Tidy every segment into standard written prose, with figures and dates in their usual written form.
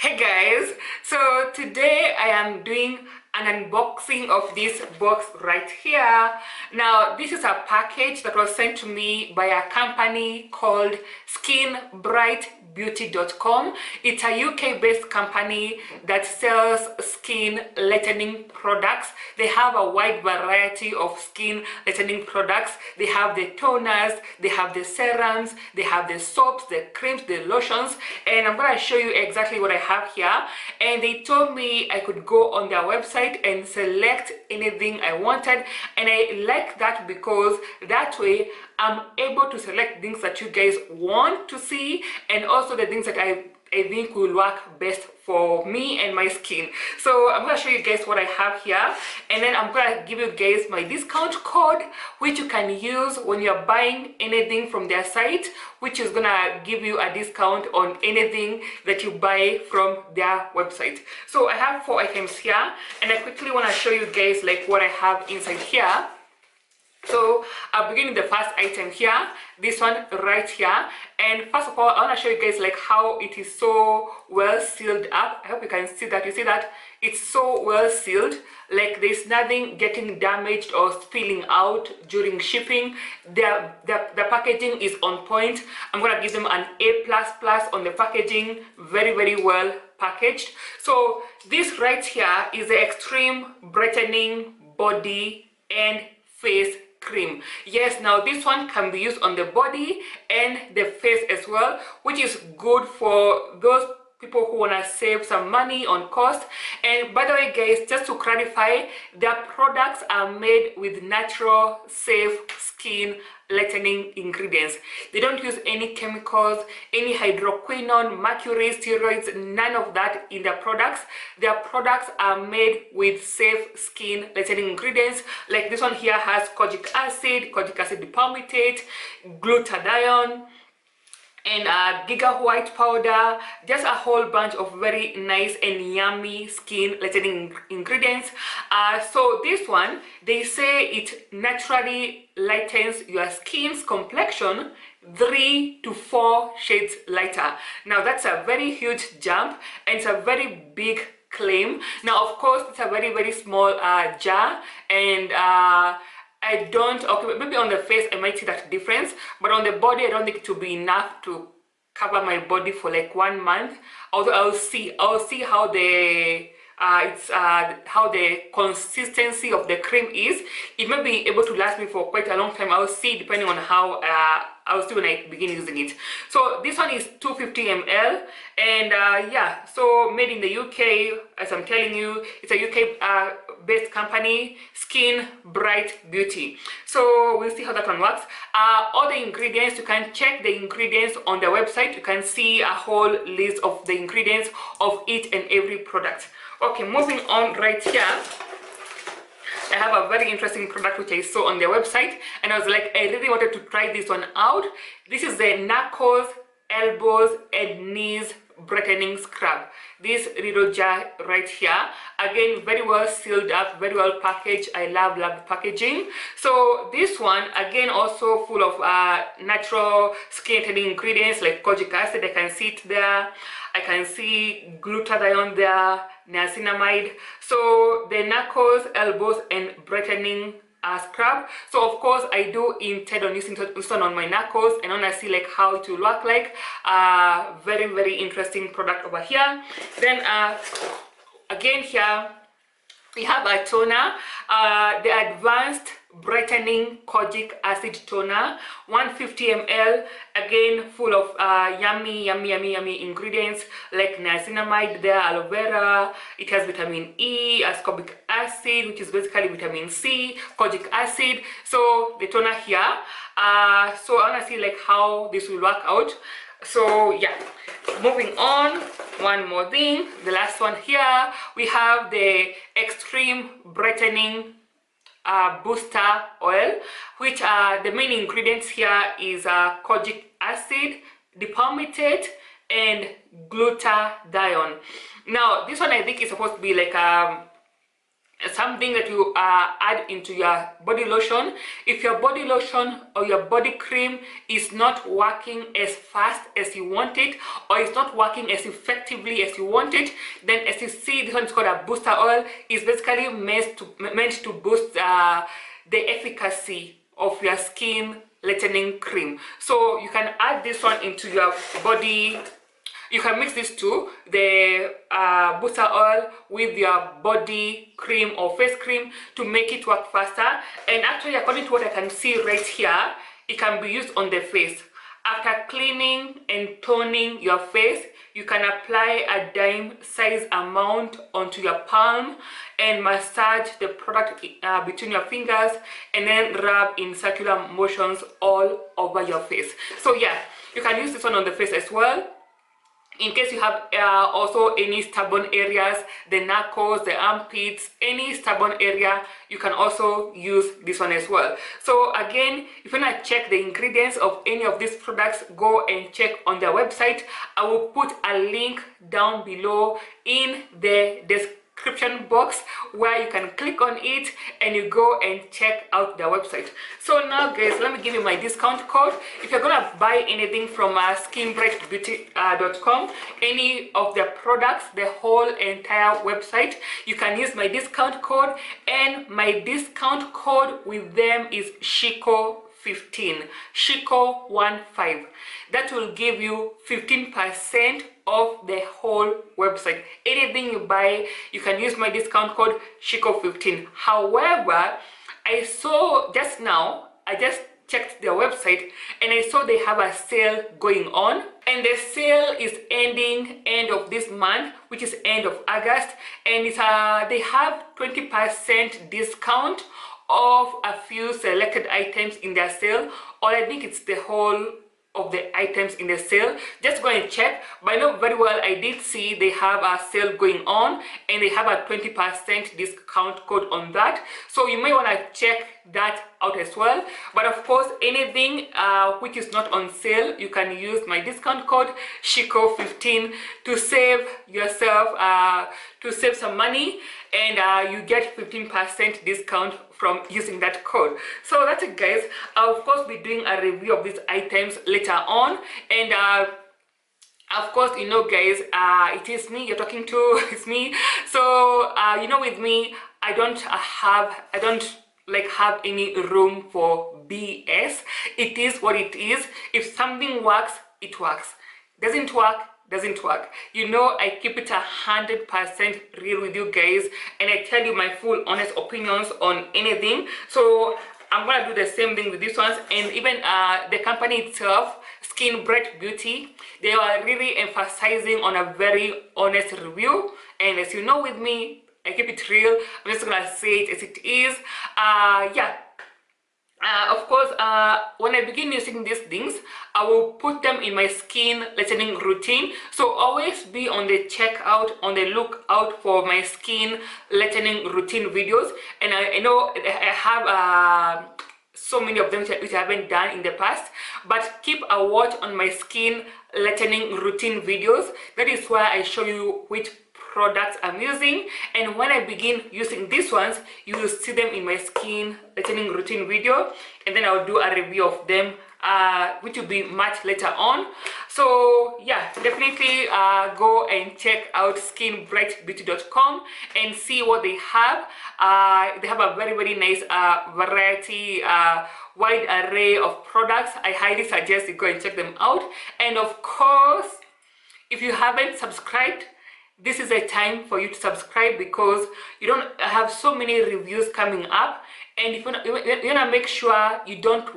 Hey guys, so today I am doing an unboxing of this box right here. Now this is a package that was sent to me by a company called skinbrightbeauty.com. It's a UK based company that sells skin lightening products. They have a wide variety of skin lightening products. They have the toners, they have the serums, they have the soaps, the creams, the lotions, and I'm going to show you exactly what I have here. And they told me I could go on their website and select anything I wanted, and I like that because that way I'm able to select things that you guys want to see, and also the things that I think will work best for me and my skin. So I'm going to show you guys what I have here, and then I'm going to give you guys my discount code, which you can use when you're buying anything from their site, which is going to give you a discount on anything that you buy from their website. So I have 4 items here, and I quickly want to show you guys like what I have inside here. So I'll begin with the first item here, this one right here. And first of all, I want to show you guys like how it is so well sealed up. I hope you can see that. You see that it's so well sealed, like there's nothing getting damaged or spilling out during shipping. The packaging is on point. I'm gonna give them an A++ on the packaging. Very well packaged. So this right here is the Extreme Brightening Body and Face Cream. Yes, now this one can be used on the body and the face as well, which is good for those people who want to save some money on cost. And by the way guys, just to clarify, their products are made with natural, safe skin lightening ingredients. They don't use any chemicals, any hydroquinone, mercury, steroids, none of that in their products. Their products are made with safe skin lightening ingredients. Like this one here has kojic acid palmitate, glutathione, and giga white powder, just a whole bunch of very nice and yummy skin lightening ingredients. So this one, they say it naturally lightens your skin's complexion 3 to 4 shades lighter. Now that's a very huge jump, and it's a very big claim. Now of course it's a very small jar, and I don't, okay, maybe on the face I might see that difference, but on the body I don't think it will be enough to cover my body for like 1 month. Although I'll see how the how the consistency of the cream is. It may be able to last me for quite a long time. I'll see depending on how I'll see when I begin using it. So this one is 250 ml, and yeah, so made in the UK, as I'm telling you. It's a UK based company, Skin Bright Beauty. So we'll see how that one works. All the ingredients, you can check the ingredients on their website. You can see a whole list of the ingredients of each and every product. Okay, moving on right here, I have a very interesting product which I saw on their website, and I was like, I really wanted to try this one out. This is the knuckles, elbows and knees brightening scrub. This little jar right here, again, very well sealed up, very well packaged. I love the packaging. So this one, again, also full of natural skin tightening ingredients like kojic acid. I can see it there. I can see glutathione there, niacinamide. So the knuckles, elbows and brightening scrub. So of course I do intend on using this one on my knuckles, and I want to see like how it will work like. Very interesting product over here. Then again here we have a toner, the Advanced Brightening Kojic Acid Toner, 150 ml, again full of yummy ingredients like niacinamide there, aloe vera. It has vitamin E, ascorbic acid, which is basically vitamin C, kojic acid. So the toner here, so I want to see like how this will work out. So yeah, moving on, one more thing, the last one here, we have the Extreme Brightening Booster Oil, which the main ingredients here is kojic acid, palmitate and glutathione. Now this one I think is supposed to be like something that you add into your body lotion. If your body lotion or your body cream is not working as fast as you want it, or it's not working as effectively as you want it, then as you see, this one is called a booster oil. It's basically meant to boost the efficacy of your skin lightening cream. So you can add this one into your body. You can mix these two, the booster oil with your body cream or face cream, to make it work faster. And actually, according to what I can see right here, it can be used on the face. After cleaning and toning your face, you can apply a dime size amount onto your palm and massage the product between your fingers, and then rub in circular motions all over your face. So yeah, you can use this one on the face as well. In case you have also any stubborn areas, the knuckles, the armpits, any stubborn area, you can also use this one as well. So again, if you want to check the ingredients of any of these products, go and check on their website. I will put a link down below in the description box where you can click on it and you go and check out their website. So now guys, let me give you my discount code. If you're gonna buy anything from skinbrightbeauty.com, any of their products, the whole entire website, you can use my discount code, and my discount code with them is Shiko15, Shiko15. That will give you 15% of the whole website. Anything you buy, you can use my discount code Shiko15. However, I saw just now, I just checked their website and I saw they have a sale going on, and the sale is ending end of this month, which is end of August, and it's they have 20% discount of a few selected items in their sale, or I think it's the whole of the items in the sale. Just go and check, but I know very well I did see they have a sale going on and they have a 20% discount code on that, so you may want to check that out as well. But of course, anything which is not on sale, you can use my discount code Shiko15 to save yourself, to save some money, and you get 15% discount from using that code. So that's it guys. I'll of course be doing a review of these items later on, and of course, you know guys, it is me you're talking to. It's me. So you know, with me, I don't have any room for BS. It is what it is. If something works, it works. Doesn't work, doesn't work. You know, I keep it 100% real with you guys, and I tell you my full honest opinions on anything. So I'm gonna do the same thing with these ones. And even the company itself, Skin Bright Beauty, they are really emphasizing on a very honest review. And as you know, with me, I keep it real. I'm just gonna say it as it is. Yeah. Of course, when I begin using these things, I will put them in my skin lightening routine. So always be on the lookout for my skin lightening routine videos. And I know I have so many of them which I haven't done in the past, but keep a watch on my skin lightening routine videos. That is where I show you which products I'm using, and when I begin using these ones, you will see them in my skin lightening routine video, and then I'll do a review of them, which will be much later on. So yeah, definitely go and check out skinbrightbeauty.com and see what they have. They have a very nice variety, wide array of products. I highly suggest you go and check them out. And of course, if you haven't subscribed, this is a time for you to subscribe, because you don't have so many reviews coming up, and if you wanna make sure you don't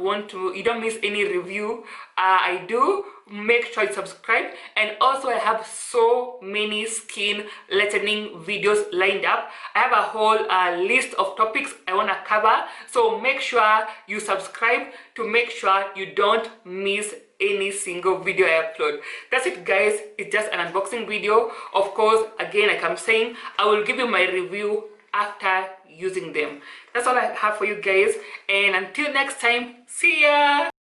miss any review I do, make sure you subscribe. And also, I have so many skin lightening videos lined up. I have a whole list of topics I want to cover, so make sure you subscribe to make sure you don't miss any single video I upload. That's it guys. It's just an unboxing video. Of course, again, like I'm saying, I will give you my review after using them. That's all I have for you guys, and until next time, see ya.